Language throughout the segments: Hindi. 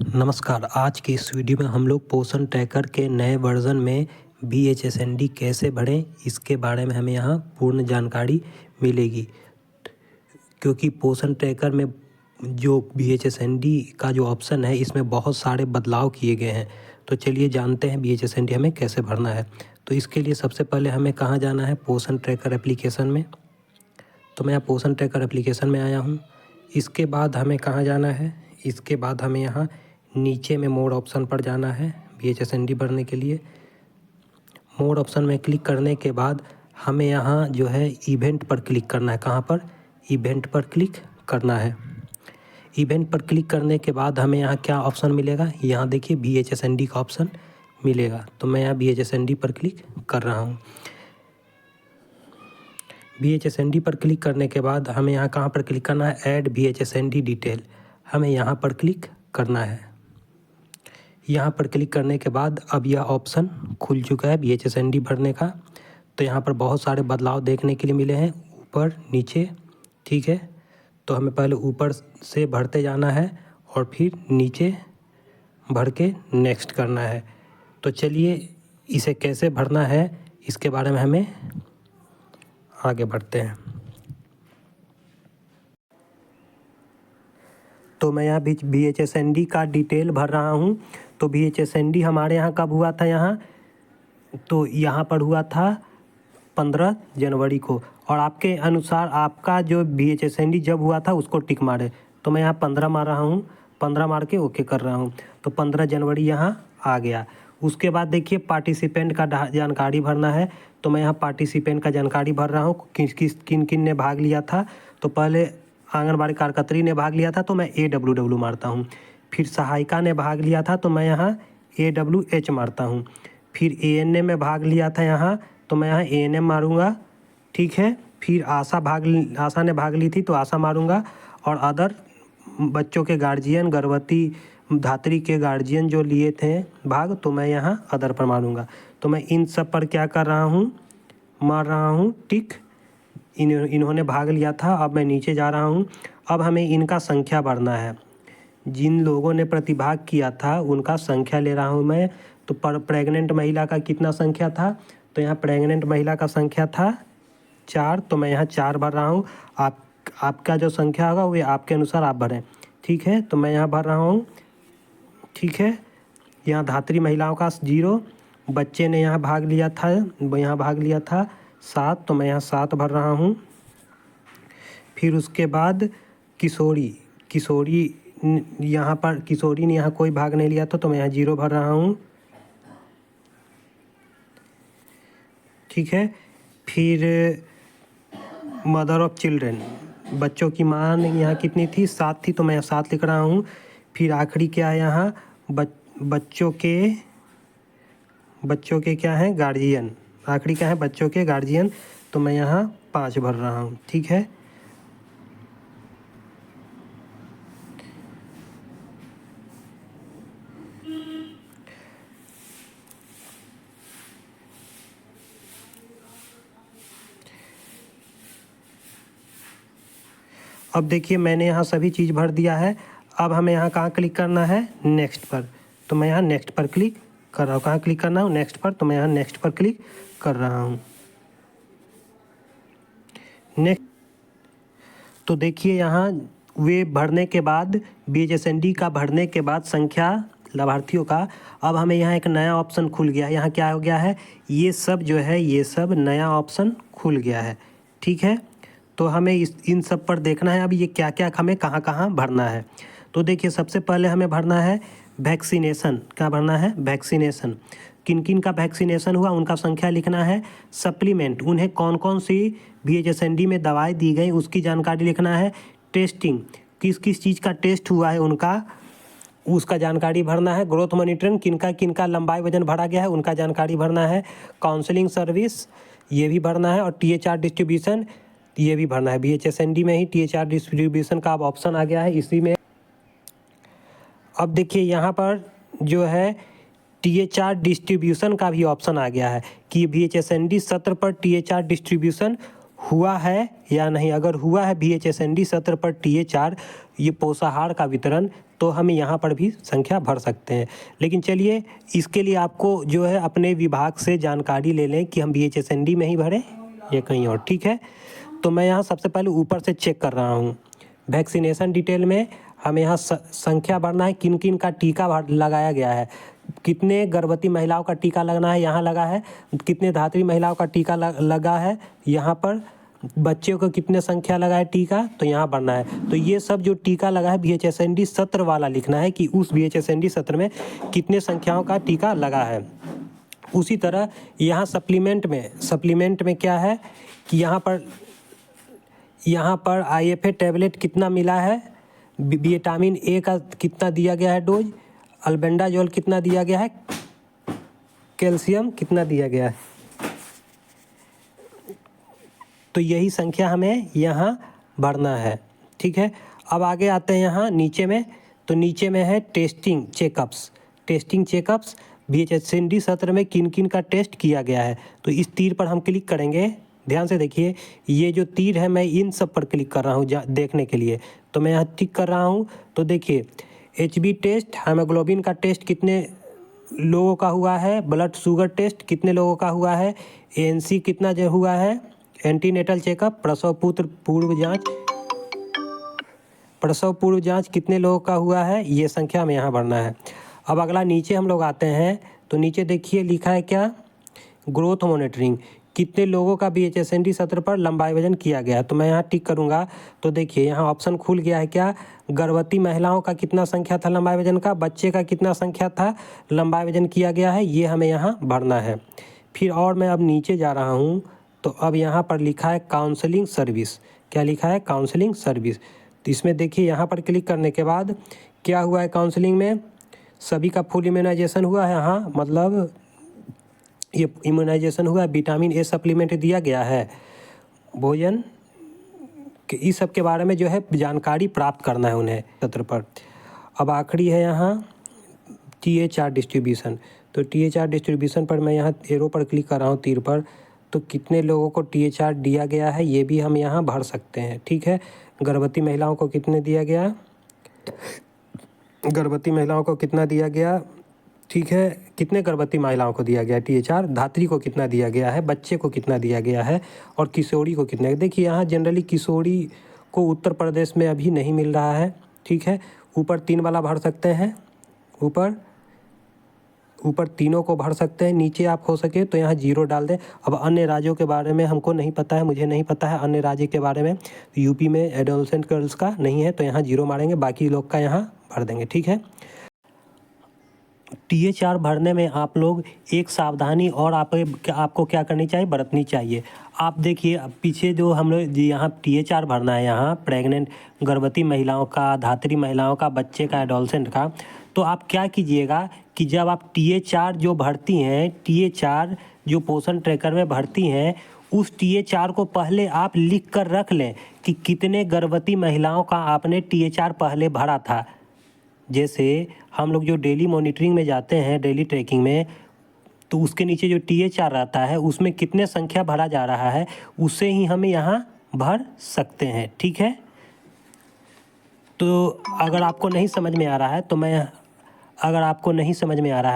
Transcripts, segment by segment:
नमस्कार। आज की इस वीडियो में हम लोग पोषण ट्रैकर के नए वर्जन में BHSND कैसे भरें इसके बारे में हमें यहाँ पूर्ण जानकारी मिलेगी, क्योंकि पोषण ट्रैकर में जो BHSND का जो ऑप्शन है इसमें बहुत सारे बदलाव किए गए हैं। तो चलिए जानते हैं BHSND हमें कैसे भरना है। तो इसके लिए सबसे पहले हमें कहाँ जाना है, पोषण ट्रैकर एप्लीकेशन में। तो मैं यहाँ पोषण ट्रैकर एप्लीकेशन में आया हूँ। इसके बाद हमें कहाँ जाना है, इसके बाद हमें यहाँ नीचे में मोड ऑप्शन पर जाना है BHSND भरने के लिए। मोड ऑप्शन में क्लिक करने के बाद हमें यहाँ जो है इवेंट पर क्लिक करना है। कहाँ पर, इवेंट पर क्लिक करना है। इवेंट पर क्लिक करने के बाद हमें यहाँ क्या ऑप्शन मिलेगा, यहाँ देखिए BHSND का ऑप्शन मिलेगा। तो मैं यहाँ BHSND पर क्लिक कर रहा हूँ। BHSND पर क्लिक करने के बाद हमें यहाँ कहाँ पर क्लिक करना है, ऐड BHSND डिटेल, हमें यहाँ पर क्लिक करना है। यहाँ पर क्लिक करने के बाद अब यह ऑप्शन खुल चुका है BHSND भरने का। तो यहाँ पर बहुत सारे बदलाव देखने के लिए मिले हैं, ऊपर नीचे, ठीक है। तो हमें पहले ऊपर से भरते जाना है और फिर नीचे भर के नेक्स्ट करना है। तो चलिए इसे कैसे भरना है इसके बारे में हमें आगे बढ़ते हैं। तो मैं यहाँ BHSND का डिटेल भर रहा हूँ। तो BHSND हमारे यहाँ कब हुआ था, तो यहाँ पर हुआ था 15 जनवरी को। और आपके अनुसार आपका जो BHSND जब हुआ था उसको टिक मारे। तो मैं यहाँ 15 मार रहा हूँ, 15 मार के ओके कर रहा हूँ। तो 15 जनवरी यहाँ आ गया। उसके बाद देखिए पार्टिसिपेंट का जानकारी भरना है। तो मैं यहाँ पार्टिसिपेंट का जानकारी भर रहा हूँ, किन किन ने भाग लिया था। तो पहले आंगनबाड़ी कार्यकर्त्री ने भाग लिया था, तो मैं AWW मारता हूँ। फिर सहायिका ने भाग लिया था, तो मैं यहाँ AWH मारता हूँ। फिर ANM में भाग लिया था यहाँ, तो मैं यहाँ ANM मारूँगा, ठीक है। फिर आशा ने भाग ली थी, तो आशा मारूँगा। और अदर बच्चों के गार्जियन, गर्भवती धात्री के गार्जियन जो लिए थे भाग, तो मैं यहाँ अदर पर मारूँगा। तो मैं इन सब पर क्या कर रहा हूँ, मार रहा हूँ टिक। इन्होंने भाग लिया था। अब मैं नीचे जा रहा हूँ। अब हमें इनका संख्या भरना है, जिन लोगों ने प्रतिभाग किया था उनका संख्या ले रहा हूँ मैं। तो प्रेग्नेंट महिला का कितना संख्या था, तो यहाँ प्रेग्नेंट महिला का संख्या था 4। तो मैं यहाँ 4 भर रहा हूँ। आपका जो संख्या होगा वो आपके अनुसार आप भरें, ठीक है। तो मैं यहाँ भर रहा हूँ, ठीक है। यहाँ धात्री महिलाओं का 0, बच्चे ने यहाँ भाग लिया था, 7। तो मैं यहाँ 7 भर रहा हूँ। फिर उसके बाद किशोरी यहाँ पर किशोरी ने यहाँ कोई भाग नहीं लिया था, तो मैं यहाँ 0 भर रहा हूँ, ठीक है। फिर मदर ऑफ चिल्ड्रेन, बच्चों की माँ यहाँ कितनी थी, 7 थी, तो मैं यहाँ 7 लिख रहा हूँ। फिर आखिरी क्या है यहाँ, बच्चों के क्या हैं, गार्जियन। आखिरी क्या है, बच्चों के गार्जियन। तो मैं यहाँ 5 भर रहा हूँ, ठीक है। अब देखिए मैंने यहाँ सभी चीज़ भर दिया है। अब हमें यहाँ कहाँ क्लिक करना है, नेक्स्ट पर। तो मैं यहाँ नेक्स्ट पर क्लिक कर रहा हूँ। कहाँ क्लिक करना हूँ, नेक्स्ट पर। तो मैं यहाँ नेक्स्ट पर क्लिक कर रहा हूँ, नेक्स्ट। तो देखिए यहाँ वे भरने के बाद, BHSND का भरने के बाद संख्या लाभार्थियों का, अब हमें यहाँ एक नया ऑप्शन खुल गया है। यहाँ क्या हो गया है, ये सब जो है, ये सब नया ऑप्शन खुल गया है, ठीक है। तो हमें इन सब पर देखना है अब ये क्या क्या हमें कहाँ कहाँ भरना है। तो देखिए सबसे पहले हमें भरना है वैक्सीनेशन। क्या भरना है, वैक्सीनेशन। किन किन का वैक्सीनेशन हुआ उनका संख्या लिखना है। सप्लीमेंट, उन्हें कौन कौन सी BHSND में दवाई दी गई उसकी जानकारी लिखना है। टेस्टिंग, किस किस चीज़ का टेस्ट हुआ है उनका, उसका जानकारी भरना है। ग्रोथ मॉनिटरिंग, किनका लंबाई वजन भरा गया है उनका जानकारी भरना है। काउंसलिंग सर्विस, ये भी भरना है। और THR डिस्ट्रीब्यूशन, ये भी भरना है। BHSND में ही THR डिस्ट्रीब्यूशन का अब ऑप्शन आ गया है इसी में। अब देखिए यहाँ पर जो है THR डिस्ट्रीब्यूशन का भी ऑप्शन आ गया है कि BHSND सत्र पर THR डिस्ट्रीब्यूशन हुआ है या नहीं। अगर हुआ है BHSND सत्र पर TA4 ये पोषाहार का वितरण, तो हम यहाँ पर भी संख्या भर सकते हैं। लेकिन चलिए इसके लिए आपको जो है अपने विभाग से जानकारी ले लें कि हम BHSND में ही भरें या कहीं और, ठीक है। तो मैं यहाँ सबसे पहले ऊपर से चेक कर रहा हूँ। वैक्सीनेशन डिटेल में हमें यहाँ संख्या भरना है, किन किन का टीका लगाया गया है, कितने गर्भवती महिलाओं का टीका लगना है यहाँ लगा है, कितने धात्री महिलाओं का टीका लगा है यहाँ पर, बच्चों को कितने संख्या लगा है टीका, तो यहाँ भरना है। तो ये सब जो टीका लगा है BHSND सत्र वाला लिखना है कि उस BHSND सत्र में कितने संख्याओं का टीका लगा है। उसी तरह यहाँ सप्लीमेंट में क्या है कि यहाँ पर IFA टैबलेट कितना मिला है, विटामिन A का कितना दिया गया है डोज, अल्बेंडाजोल कितना दिया गया है, कैल्शियम कितना दिया गया है। तो यही संख्या हमें यहाँ भरना है, ठीक है। अब आगे आते हैं यहाँ नीचे में। तो नीचे में है टेस्टिंग चेकअप्स BHSND सत्र में किन किन का टेस्ट किया गया है। तो इस तीर पर हम क्लिक करेंगे। ध्यान से देखिए, ये जो तीर है मैं इन सब पर क्लिक कर रहा हूँ देखने के लिए। तो मैं यहाँ टिक कर रहा हूँ। तो देखिए HB टेस्ट, हीमोग्लोबिन का टेस्ट कितने लोगों का हुआ है, ब्लड शुगर टेस्ट कितने लोगों का हुआ है, ANC कितना जो हुआ है, एंटीनेटल चेकअप, प्रसव पूर्व जांच कितने लोगों का हुआ है, ये संख्या हमें यहाँ भरना है। अब अगला नीचे हम लोग आते हैं। तो नीचे देखिए लिखा है क्या, ग्रोथ मॉनिटरिंग, कितने लोगों का BHSND सत्र पर लंबाई वजन किया गया। तो मैं यहाँ टिक करूँगा। तो देखिए यहाँ ऑप्शन खुल गया है क्या, गर्भवती महिलाओं का कितना संख्या था लंबाई वजन का, बच्चे का कितना संख्या था लंबाई वजन किया गया है, ये हमें यहाँ भरना है। फिर और मैं अब नीचे जा रहा हूँ। तो अब यहाँ पर लिखा है काउंसलिंग सर्विस, क्या लिखा है, काउंसलिंग सर्विस। तो इसमें देखिए यहाँ पर क्लिक करने के बाद क्या हुआ है, काउंसलिंग में सभी का फुल इम्यूनाइजेशन हुआ है। हाँ, मतलब ये इम्यूनाइजेशन हुआ है, विटामिन A सप्लीमेंट दिया गया है, भोजन के इस सब के बारे में जो है जानकारी प्राप्त करना है उन्हें सत्र पर। अब आखिरी है यहाँ TA4 डिस्ट्रीब्यूशन। तो TA4 डिस्ट्रीब्यूशन पर मैं यहाँ एरो पर क्लिक कर रहा हूँ, तीर पर। तो कितने लोगों को TA4 दिया गया है ये भी हम यहाँ भर सकते हैं, ठीक है। गर्भवती महिलाओं को कितने दिया गया, गर्भवती महिलाओं को कितना दिया गया, ठीक है, कितने गर्भवती महिलाओं को दिया गया TA4, धात्री को कितना दिया गया है, बच्चे को कितना दिया गया है, और किशोरी को कितना। देखिए यहाँ जनरली किशोरी को उत्तर प्रदेश में अभी नहीं मिल रहा है, ठीक है। ऊपर 3 वाला भर सकते हैं, ऊपर तीनों को भर सकते हैं। नीचे आप हो सके तो यहाँ 0 डाल दें। अब अन्य राज्यों के बारे में हमको नहीं पता है, मुझे नहीं पता है अन्य राज्य के बारे में। यूपी में एडोलसेंट गर्ल्स का नहीं है तो यहाँ 0 मारेंगे, बाकी लोग का यहाँ भर देंगे, ठीक है। TA4 भरने में आप लोग एक सावधानी और आपको क्या करनी चाहिए, बरतनी चाहिए। आप देखिए पीछे जो हम लोग यहाँ TA4 भरना है, यहाँ प्रेग्नेंट गर्भवती महिलाओं का, धात्री महिलाओं का, बच्चे का, एडोलसेंट का। तो आप क्या कीजिएगा कि जब आप TA4 जो भरती हैं, TA4 जो पोषण ट्रैकर में भरती हैं, उस TA4 को पहले आप लिख कर रख लें कि कितने गर्भवती महिलाओं का आपने TA4 पहले भरा था। जैसे हम लोग जो डेली मॉनिटरिंग में जाते हैं, डेली ट्रैकिंग में, तो उसके नीचे जो TA4 रहता है उसमें कितने संख्या भरा जा रहा है उससे ही हम यहाँ भर सकते हैं, ठीक है। तो अगर आपको नहीं समझ में आ रहा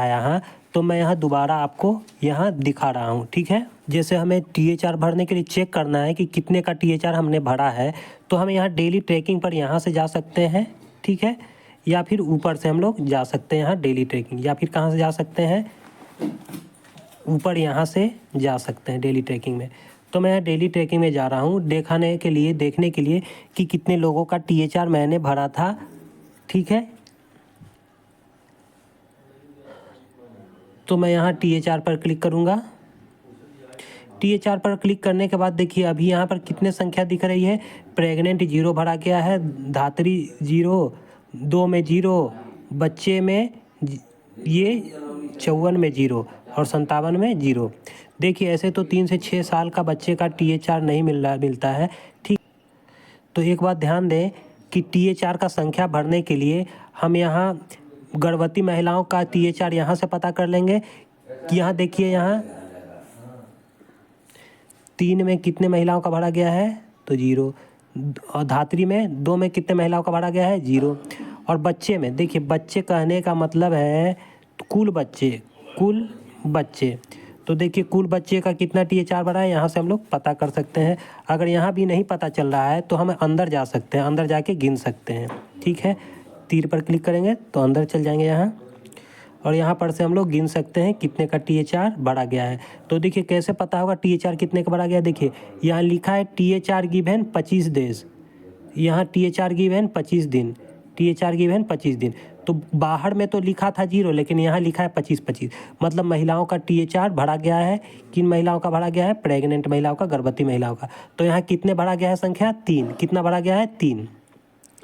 है यहाँ, तो मैं यहाँ दोबारा आपको यहाँ दिखा रहा हूँ, ठीक है। जैसे हमें TA4 भरने के लिए चेक करना है कि कितने का TA4 हमने भरा है, तो हम यहाँ डेली ट्रैकिंग पर यहाँ से जा सकते हैं, ठीक है, या फिर ऊपर से हम लोग जा सकते हैं यहाँ डेली ट्रैकिंग, या फिर कहाँ से जा सकते हैं, ऊपर यहाँ से जा सकते हैं डेली ट्रैकिंग में। तो मैं डेली ट्रैकिंग में जा रहा हूँ देखने के लिए कि कितने लोगों का TA4 मैंने भरा था, ठीक है। तो मैं यहाँ TA4 पर क्लिक करूँगा। TA4 पर क्लिक करने के बाद देखिए अभी यहाँ पर कितने संख्या दिख रही है, प्रेग्नेंट 0 भरा गया है, धात्री 0, 2 में 0, बच्चे में ये 54 में 0 और 57 में 0। देखिए ऐसे तो 3 से 6 साल का बच्चे का TA4 नहीं मिलता है, ठीक। तो एक बात ध्यान दें कि TA4 का संख्या भरने के लिए हम यहाँ गर्भवती महिलाओं का TA4 यहाँ से पता कर लेंगे कि यहाँ देखिए यहाँ 3 में कितने महिलाओं का भरा गया है, तो 0। और धात्री में 2 में कितने महिलाओं का भरा गया है, 0। और बच्चे में देखिए, बच्चे कहने का मतलब है कुल बच्चे। तो देखिए कुल बच्चे का कितना THR भरा है, यहाँ से हम लोग पता कर सकते हैं। अगर यहाँ भी नहीं पता चल रहा है तो हम अंदर जा सकते हैं, अंदर जाके गिन सकते हैं। ठीक है, तीर पर क्लिक करेंगे तो अंदर चल जाएंगे यहाँ, और यहाँ पर से हम लोग गिन सकते हैं कितने का THR बढ़ा गया है। तो देखिए कैसे पता होगा THR कितने का बढ़ा गया है। देखिए यहाँ लिखा है THR गिवन 25 डेज, यहाँ THR गिवन 25 दिन, THR गिवन 25 दिन। तो बाहर में तो लिखा था 0, लेकिन यहाँ लिखा है 25, मतलब महिलाओं का THR बढ़ा गया है। किन महिलाओं का बढ़ा गया है, प्रेग्नेंट महिलाओं का, गर्भवती महिलाओं का। तो यहाँ कितने बढ़ा गया है संख्या, 3। कितना बढ़ा गया है, 3।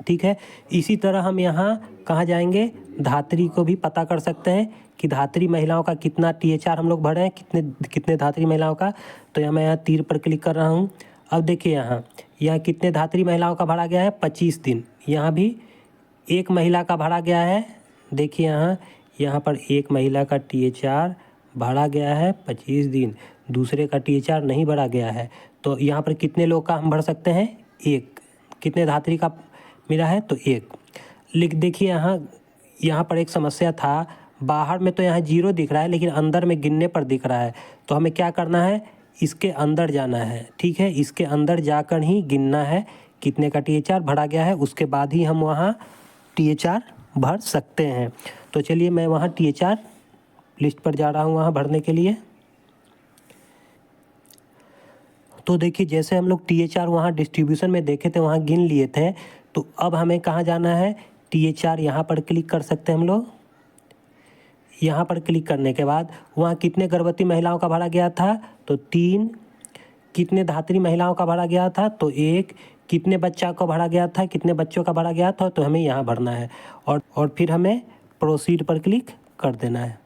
ठीक है, इसी तरह हम यहाँ कहाँ जाएंगे, धात्री को भी पता कर सकते हैं कि धात्री महिलाओं का कितना THR हम लोग भरे हैं, कितने धात्री महिलाओं का। तो यहाँ मैं यहाँ तीर पर क्लिक कर रहा हूँ। अब देखिए यहाँ कितने धात्री महिलाओं का भरा गया है, 25 दिन। यहाँ भी एक महिला का भरा गया है। देखिए यहाँ पर एक महिला का THR भरा गया है 25 दिन, दूसरे का THR नहीं भरा गया है। तो यहाँ पर कितने लोग का हम भर सकते हैं, 1। कितने धात्री का मिला है, तो 1। देखिए यहाँ पर एक समस्या था, बाहर में तो यहाँ 0 दिख रहा है, लेकिन अंदर में गिनने पर दिख रहा है। तो हमें क्या करना है, इसके अंदर जाना है। ठीक है, इसके अंदर जाकर ही गिनना है कितने का THR भरा गया है, उसके बाद ही हम वहाँ THR भर सकते हैं। तो चलिए मैं वहाँ THR लिस्ट पर जा रहा हूँ वहाँ भरने के लिए। तो देखिए जैसे हम लोग THR वहाँ डिस्ट्रीब्यूशन में देखे थे, वहाँ गिन लिए थे। तो अब हमें कहाँ जाना है, THR यहाँ पर क्लिक कर सकते हैं हम लोग। यहाँ पर क्लिक करने के बाद वहाँ कितने गर्भवती महिलाओं का भरा गया था, तो 3। कितने धात्री महिलाओं का भरा गया था, तो 1। कितने बच्चा को भरा गया था, कितने बच्चों का भरा गया था, तो हमें यहाँ भरना है। और फिर हमें प्रोसीड पर क्लिक कर देना है।